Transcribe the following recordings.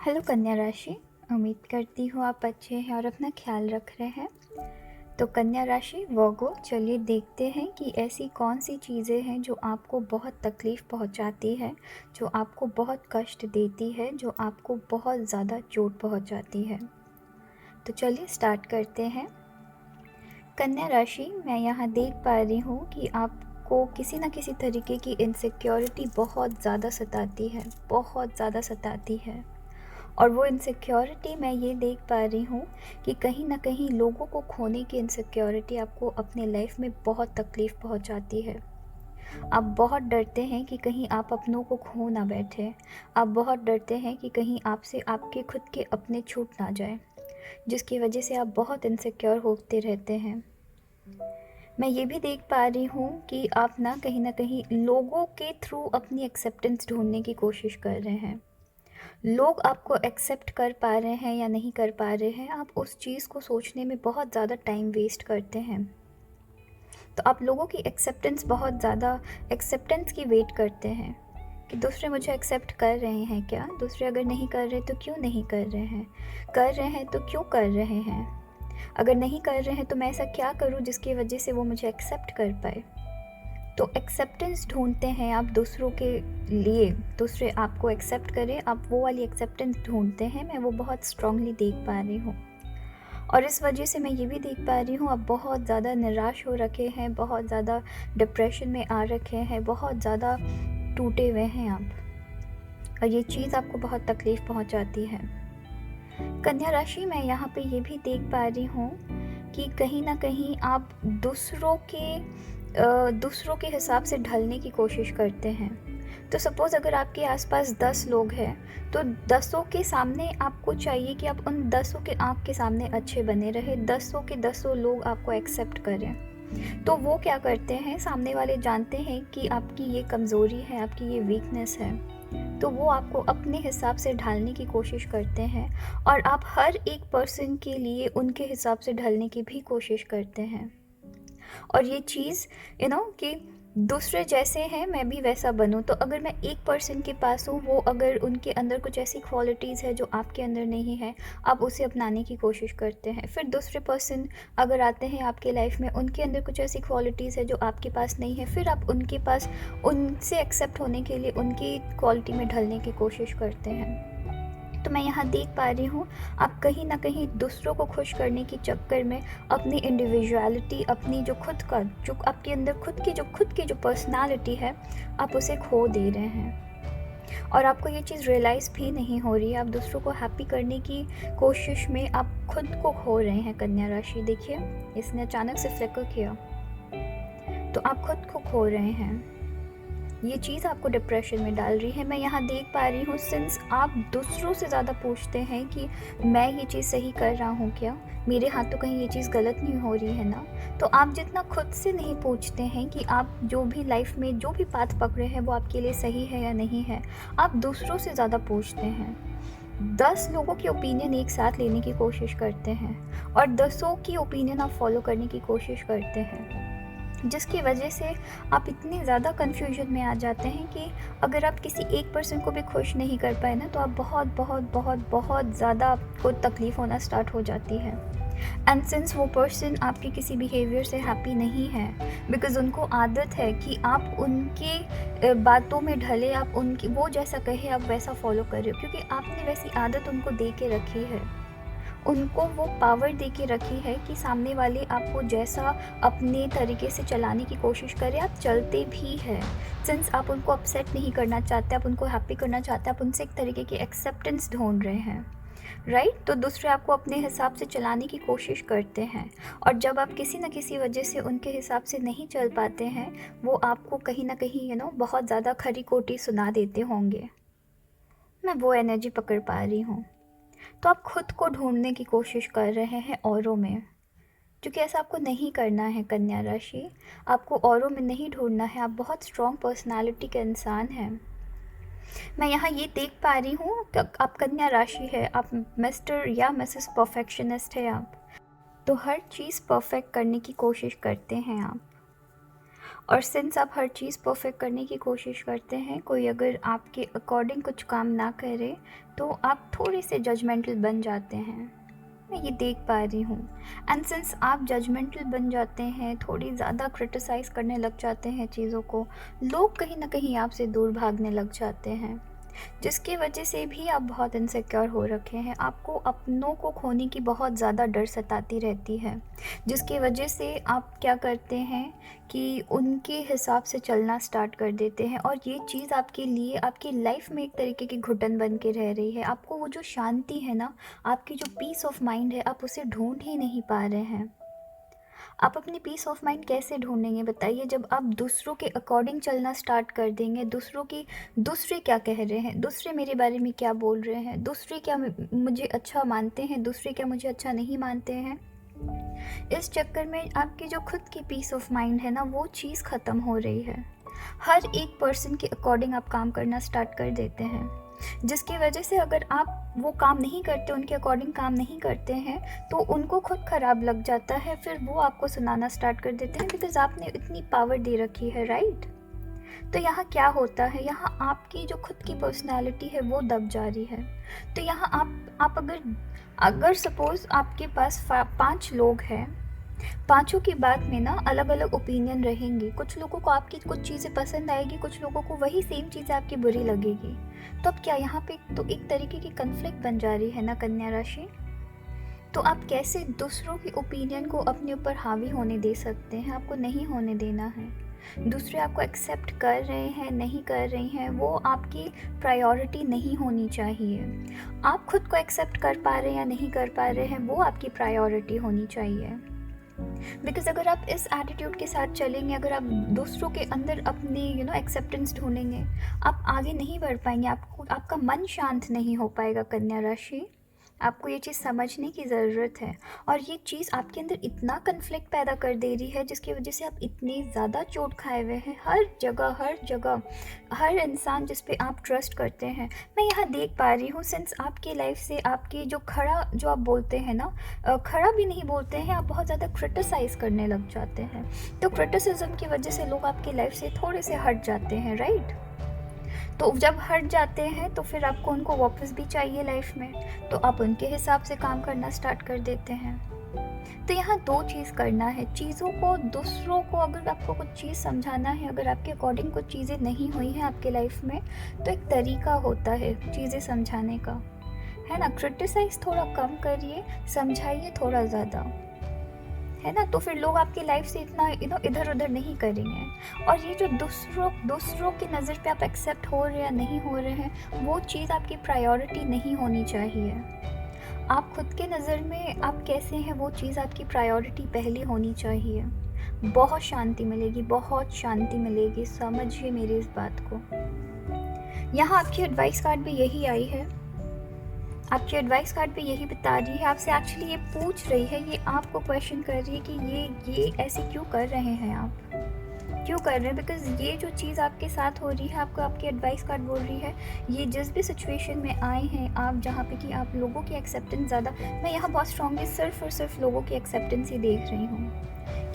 Hello कन्या राशि। उम्मीद करती हूँ आप अच्छे हैं और अपना ख्याल रख रहे हैं। तो कन्या राशि वर्गो, चलिए देखते हैं कि ऐसी कौन सी चीज़ें हैं जो आपको बहुत तकलीफ़ पहुँचाती है, जो आपको बहुत कष्ट देती है, जो आपको बहुत ज़्यादा चोट पहुँचाती है। तो चलिए स्टार्ट करते हैं। कन्या राशि, मैं यहाँ देख पा रही हूँ कि आपको किसी न किसी तरीके की इनसिक्योरिटी बहुत ज़्यादा सताती है, बहुत ज़्यादा सताती है। और वो इनसिक्योरिटी मैं ये देख पा रही हूँ कि कहीं न कहीं लोगों को खोने की इनसिक्योरिटी आपको अपने लाइफ में बहुत तकलीफ़ पहुँचाती है। आप बहुत डरते हैं कि कहीं आप अपनों को खो ना बैठे। आप बहुत डरते हैं कि कहीं आपसे आपके खुद के अपने छूट ना जाए, जिसकी वजह से आप बहुत इनसिक्योर होते रहते हैं। मैं ये भी देख पा रही हूँ कि आप ना कहीं न कहीं लोगों के थ्रू अपनी एक्सेप्टेंस ढूँढने की कोशिश कर रहे हैं। लोग आपको एक्सेप्ट कर पा रहे हैं या नहीं कर पा रहे हैं, आप उस चीज़ को सोचने में बहुत ज़्यादा टाइम वेस्ट करते हैं। तो आप लोगों की बहुत ज़्यादा एक्सेप्टेंस की वेट करते हैं कि दूसरे मुझे एक्सेप्ट कर रहे हैं क्या? दूसरे अगर नहीं कर रहे तो क्यों नहीं कर रहे हैं? कर रहे हैं तो क्यों कर रहे हैं? अगर नहीं कर रहे हैं तो मैं ऐसा क्या करूँ जिसकी वजह से वो मुझे एक्सेप्ट कर पाए? तो एक्सेप्टेंस ढूंढते हैं आप दूसरों के लिए, दूसरे आपको एक्सेप्ट करें, आप वो वाली एक्सेप्टेंस ढूंढते हैं। मैं वो बहुत स्ट्रांगली देख पा रही हूँ और इस वजह से मैं ये भी देख पा रही हूँ आप बहुत ज़्यादा निराश हो रखे हैं, बहुत ज़्यादा डिप्रेशन में आ रखे हैं, बहुत ज़्यादा टूटे हुए हैं आप, और ये चीज़ आपको बहुत तकलीफ़ पहुँचाती है। कन्या राशि, मैं यहाँ पे ये भी देख पा रही हूँ कि कहीं ना कहीं आप दूसरों के हिसाब से ढलने की कोशिश करते हैं। तो सपोज़ अगर आपके आसपास 10 लोग हैं तो 10 के सामने आपको चाहिए कि आप उन 10 के आँख के सामने अच्छे बने रहे, 10 के 10 लोग आपको एक्सेप्ट करें। तो वो क्या करते हैं, सामने वाले जानते हैं कि आपकी ये कमज़ोरी है, आपकी ये वीकनेस है, तो वो आपको अपने हिसाब से ढालने की कोशिश करते हैं और आप हर एक पर्सन के लिए उनके हिसाब से ढलने की भी कोशिश करते हैं। और ये चीज़ कि दूसरे जैसे हैं मैं भी वैसा बनूं, तो अगर मैं एक पर्सन के पास हूँ, वो अगर उनके अंदर कुछ ऐसी क्वालिटीज़ है जो आपके अंदर नहीं है, आप उसे अपनाने की कोशिश करते हैं। फिर दूसरे पर्सन अगर आते हैं आपके लाइफ में, उनके अंदर कुछ ऐसी क्वालिटीज़ है जो आपके पास नहीं है, फिर आप उनके पास उनसे एक्सेप्ट होने के लिए उनकी क्वालिटी में ढलने की कोशिश करते हैं। तो मैं यहाँ देख पा रही हूँ आप कहीं ना कहीं दूसरों को खुश करने के चक्कर में अपनी इंडिविजुअलिटी, अपनी जो खुद का, जो आपके अंदर खुद की जो पर्सनालिटी है, आप उसे खो दे रहे हैं और आपको ये चीज़ रियलाइज़ भी नहीं हो रही है। आप दूसरों को हैप्पी करने की कोशिश में आप खुद को खो रहे हैं। कन्या राशि देखिए, इसने अचानक से फ्लिकर किया, तो आप खुद को खो रहे हैं। ये चीज़ आपको डिप्रेशन में डाल रही है। मैं यहाँ देख पा रही हूँ, सिंस आप दूसरों से ज़्यादा पूछते हैं कि मैं ये चीज़ सही कर रहा हूँ क्या, मेरे हाथ तो कहीं ये चीज़ गलत नहीं हो रही है ना, तो आप जितना खुद से नहीं पूछते हैं कि आप जो भी लाइफ में जो भी पाथ पकड़े हैं वो आपके लिए सही है या नहीं है, आप दूसरों से ज़्यादा पूछते हैं। 10 लोगों की ओपिनियन एक साथ लेने की कोशिश करते हैं और 10 की ओपिनियन आप फॉलो करने की कोशिश करते हैं, जिसकी वजह से आप इतने ज़्यादा कन्फ्यूजन में आ जाते हैं कि अगर आप किसी एक पर्सन को भी खुश नहीं कर पाए ना, तो आप बहुत बहुत बहुत बहुत ज़्यादा आपको तकलीफ़ होना स्टार्ट हो जाती है। एंड सिंस वो पर्सन आपके किसी बिहेवियर से हैप्पी नहीं है, बिकॉज़ उनको आदत है कि आप उनके बातों में ढले, आप उनकी वो जैसा कहे आप वैसा फॉलो कर रहे हो, क्योंकि आपने वैसी आदत उनको दे के रखी है। उनको वो पावर दे के रखी है कि सामने वाले आपको जैसा अपने तरीके से चलाने की कोशिश करें, आप चलते भी हैं। सिंस आप उनको अपसेट नहीं करना चाहते, आप उनको हैप्पी करना चाहते हैं, आप उनसे एक तरीके की एक्सेप्टेंस ढूंढ रहे हैं, राइट? तो दूसरे आपको अपने हिसाब से चलाने की कोशिश करते हैं और जब आप किसी न किसी वजह से उनके हिसाब से नहीं चल पाते हैं, वो आपको कहीं ना कहीं बहुत ज़्यादा खरी खोटी सुना देते होंगे। मैं वो एनर्जी पकड़ पा रही हूँ। तो आप खुद को ढूंढने की कोशिश कर रहे हैं औरों में, क्योंकि ऐसा आपको नहीं करना है कन्या राशि। आपको औरों में नहीं ढूंढना है, आप बहुत स्ट्रॉन्ग पर्सनालिटी के इंसान हैं। मैं यहाँ ये देख पा रही हूँ कि आप कन्या राशि है, आप मिस्टर या मिसेस परफेक्शनिस्ट है आप, तो हर चीज़ परफेक्ट करने की कोशिश करते हैं आप। और सिंस आप हर चीज़ परफेक्ट करने की कोशिश करते हैं, कोई अगर आपके अकॉर्डिंग कुछ काम ना करे तो आप थोड़े से जजमेंटल बन जाते हैं। मैं ये देख पा रही हूँ। एंड सिंस आप जजमेंटल बन जाते हैं, थोड़ी ज़्यादा क्रिटिसाइज़ करने लग जाते हैं चीज़ों को, लोग कहीं ना कहीं आपसे दूर भागने लग जाते हैं, जिसकी वजह से भी आप बहुत इनसिक्योर हो रखे हैं। आपको अपनों को खोने की बहुत ज़्यादा डर सताती रहती है, जिसकी वजह से आप क्या करते हैं कि उनके हिसाब से चलना स्टार्ट कर देते हैं, और ये चीज़ आपके लिए आपकी लाइफ में एक तरीके की घुटन बन के रह रही है। आपको वो जो शांति है ना, आपकी जो पीस ऑफ माइंड है, आप उसे ढूंढ ही नहीं पा रहे हैं। आप अपनी पीस ऑफ माइंड कैसे ढूंढेंगे बताइए, जब आप दूसरों के अकॉर्डिंग चलना स्टार्ट कर देंगे। दूसरे क्या कह रहे हैं, दूसरे मेरे बारे में क्या बोल रहे हैं, दूसरे क्या मुझे अच्छा मानते हैं, दूसरे क्या मुझे अच्छा नहीं मानते हैं। इस चक्कर में आपकी जो खुद की पीस ऑफ माइंड है ना, वो चीज़ ख़त्म हो रही है। हर एक पर्सन के अकॉर्डिंग आप काम करना स्टार्ट कर देते हैं, जिसकी वजह से अगर आप वो काम नहीं करते, उनके अकॉर्डिंग काम नहीं करते हैं, तो उनको खुद ख़राब लग जाता है। फिर वो आपको सुनाना स्टार्ट कर देते हैं, बिकॉज आपने इतनी पावर दे रखी है, राइट। तो यहाँ क्या होता है, यहाँ आपकी जो खुद की पर्सनालिटी है वो दब जा रही है। तो यहाँ आप अगर सपोज़ आपके पास 5 लोग हैं, पांचों की बात में ना अलग अलग ओपिनियन रहेंगे। कुछ लोगों को आपकी कुछ चीज़ें पसंद आएगी, कुछ लोगों को वही सेम चीज़ें आपकी बुरी लगेगी। तो अब क्या यहाँ पे तो एक तरीके की कन्फ्लिक्ट बन जा रही है ना कन्या राशि। तो आप कैसे दूसरों की ओपिनियन को अपने ऊपर हावी होने दे सकते हैं? आपको नहीं होने देना है। दूसरे आपको एक्सेप्ट कर रहे हैं, नहीं कर रही हैं, वो आपकी प्रायोरिटी नहीं होनी चाहिए। आप खुद को एक्सेप्ट कर पा रहे हैं या नहीं कर पा रहे हैं, वो आपकी प्रायोरिटी होनी चाहिए। बिकॉज अगर आप इस एटीट्यूड के साथ चलेंगे, अगर आप दूसरों के अंदर अपनी एक्सेप्टेंस ढूंढेंगे, आप आगे नहीं बढ़ पाएंगे। आपका मन शांत नहीं हो पाएगा कन्या राशि। आपको ये चीज़ समझने की ज़रूरत है, और ये चीज़ आपके अंदर इतना कन्फ्लिक्ट पैदा कर दे रही है, जिसकी वजह से आप इतनी ज़्यादा चोट खाए हुए हैं हर जगह। हर इंसान जिस पे आप ट्रस्ट करते हैं, मैं यहाँ देख पा रही हूँ। सिंस आपकी लाइफ से आपके जो आप बोलते हैं ना, खड़ा भी नहीं बोलते हैं, आप बहुत ज़्यादा क्रिटिसाइज़ करने लग जाते हैं। तो क्रिटिसिज्म की वजह से लोग आपकी लाइफ से थोड़े से हट जाते हैं, राइट। तो जब हट जाते हैं तो फिर आपको उनको वापस भी चाहिए लाइफ में, तो आप उनके हिसाब से काम करना स्टार्ट कर देते हैं। तो यहाँ 2 चीज़ करना है, चीज़ों को, दूसरों को अगर आपको कुछ चीज़ समझाना है, अगर आपके अकॉर्डिंग कुछ चीज़ें नहीं हुई हैं आपके लाइफ में, तो एक तरीका होता है चीज़ें समझाने का, है ना। क्रिटिसाइज़ थोड़ा कम करिए, समझाइए थोड़ा ज़्यादा, है ना। तो फिर लोग आपकी लाइफ से इतना इधर उधर नहीं करेंगे। और ये जो दूसरों की नज़र पे आप एक्सेप्ट हो रहे हैं या नहीं हो रहे हैं, वो चीज़ आपकी प्रायोरिटी नहीं होनी चाहिए। आप खुद के नज़र में आप कैसे हैं, वो चीज़ आपकी प्रायोरिटी पहली होनी चाहिए। बहुत शांति मिलेगी, बहुत शांति मिलेगी, समझिए मेरी इस बात को। यहाँ आपकी एडवाइस कार्ड भी यही आई है, आपकी एडवाइस कार्ड पे यही बता रही है। आपसे एक्चुअली ये पूछ रही है, ये आपको क्वेश्चन कर रही है कि ये ऐसे क्यों कर रहे हैं, आप क्यों कर रहे हैं। बिकॉज ये जो चीज़ आपके साथ हो रही है, आपको आपकी एडवाइस कार्ड बोल रही है, ये जिस भी सिचुएशन में आए हैं आप, जहाँ पे कि आप लोगों की एक्सेप्टेंस ज़्यादा, मैं यहाँ बहुत स्ट्रांगली सिर्फ और सिर्फ लोगों की एक्सेप्टेंस ही देख रही हूँ,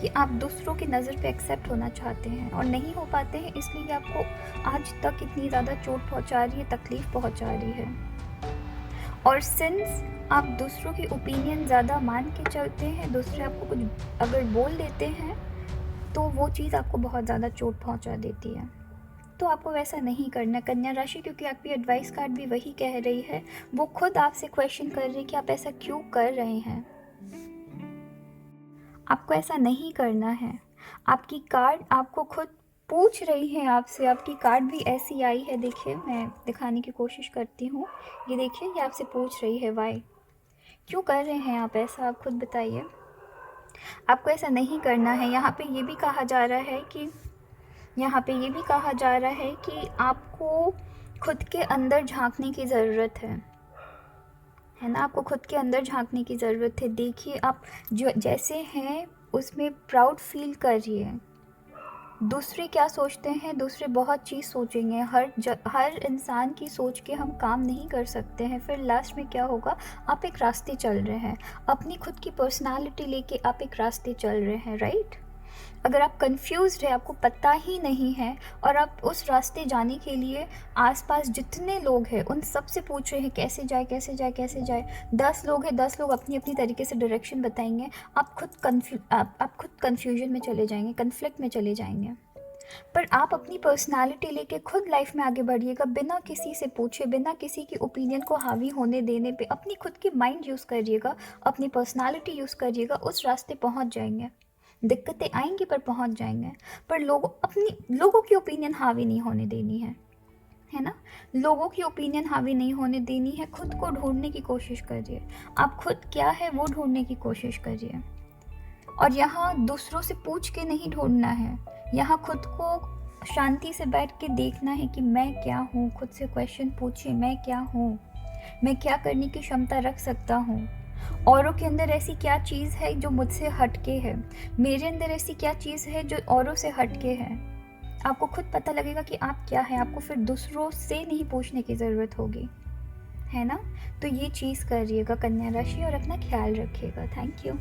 कि आप दूसरों की नज़र पे एक्सेप्ट होना चाहते हैं और नहीं हो पाते हैं, इसलिए आपको आज तक इतनी ज़्यादा चोट पहुँचा रही है, तकलीफ़ पहुँचा रही है। और सिंस आप दूसरों की ओपिनियन ज़्यादा मान के चलते हैं, दूसरे आपको कुछ अगर बोल देते हैं, तो वो चीज़ आपको बहुत ज़्यादा चोट पहुंचा देती है। तो आपको वैसा नहीं करना कन्या राशि, क्योंकि आपकी एडवाइस कार्ड भी वही कह रही है। वो खुद आपसे क्वेश्चन कर रही है कि आप ऐसा क्यों कर रहे हैं। आपको ऐसा नहीं करना है। आपकी कार्ड आपको खुद पूछ रही है आपसे, आपकी कार्ड भी ऐसी आई है, देखिए मैं दिखाने की कोशिश करती हूँ। ये देखिए, ये आपसे पूछ रही है वाई, क्यों कर रहे हैं आप ऐसा, आप खुद बताइए। आपको ऐसा नहीं करना है। यहाँ पे ये भी कहा जा रहा है कि आपको खुद के अंदर झांकने की ज़रूरत है ना। आपको खुद के अंदर झांकने की ज़रूरत है। देखिए, आप जो जैसे हैं उसमें प्राउड फील करिए। दूसरे क्या सोचते हैं, दूसरे बहुत चीज़ सोचेंगे। हर इंसान की सोच के हम काम नहीं कर सकते हैं। फिर लास्ट में क्या होगा, आप एक रास्ते चल रहे हैं, अपनी खुद की पर्सनालिटी लेके आप एक रास्ते चल रहे हैं, राइट। अगर आप कंफ्यूज्ड है, आपको पता ही नहीं है और आप उस रास्ते जाने के लिए आसपास जितने लोग हैं उन सब से पूछ रहे हैं कैसे जाए कैसे जाए कैसे जाए, 10 लोग हैं, 10 लोग अपनी अपनी तरीके से डायरेक्शन बताएंगे, आप खुद कन्फ्यूजन में चले जाएंगे, कन्फ्लिक्ट में चले जाएंगे। पर आप अपनी पर्सनालिटी लेके खुद लाइफ में आगे बढ़िएगा, बिना किसी से पूछे, बिना किसी की ओपिनियन को हावी होने देने पे अपनी खुद की माइंड यूज़ करिएगा, अपनी पर्सनालिटी यूज़ करिएगा, उस रास्ते पहुंच जाएंगे। दिक्कतें आएंगी पर पहुंच जाएंगे। पर लोगों की ओपिनियन हावी नहीं होने देनी है ना। लोगों की ओपिनियन हावी नहीं होने देनी है। खुद को ढूंढने की कोशिश करिए, आप खुद क्या है वो ढूंढने की कोशिश करिए। और यहाँ दूसरों से पूछ के नहीं ढूंढना है, यहाँ खुद को शांति से बैठ के देखना है कि मैं क्या हूँ। खुद से क्वेश्चन पूछिए, मैं क्या हूँ, मैं क्या करने की क्षमता रख सकता हूँ, औरों के अंदर ऐसी क्या चीज़ है जो मुझसे हटके है, मेरे अंदर ऐसी क्या चीज़ है जो औरों से हटके है। आपको खुद पता लगेगा कि आप क्या है, आपको फिर दूसरों से नहीं पूछने की ज़रूरत होगी, है ना। तो ये चीज़ करिएगा कन्या राशि, और अपना ख्याल रखिएगा। Thank you.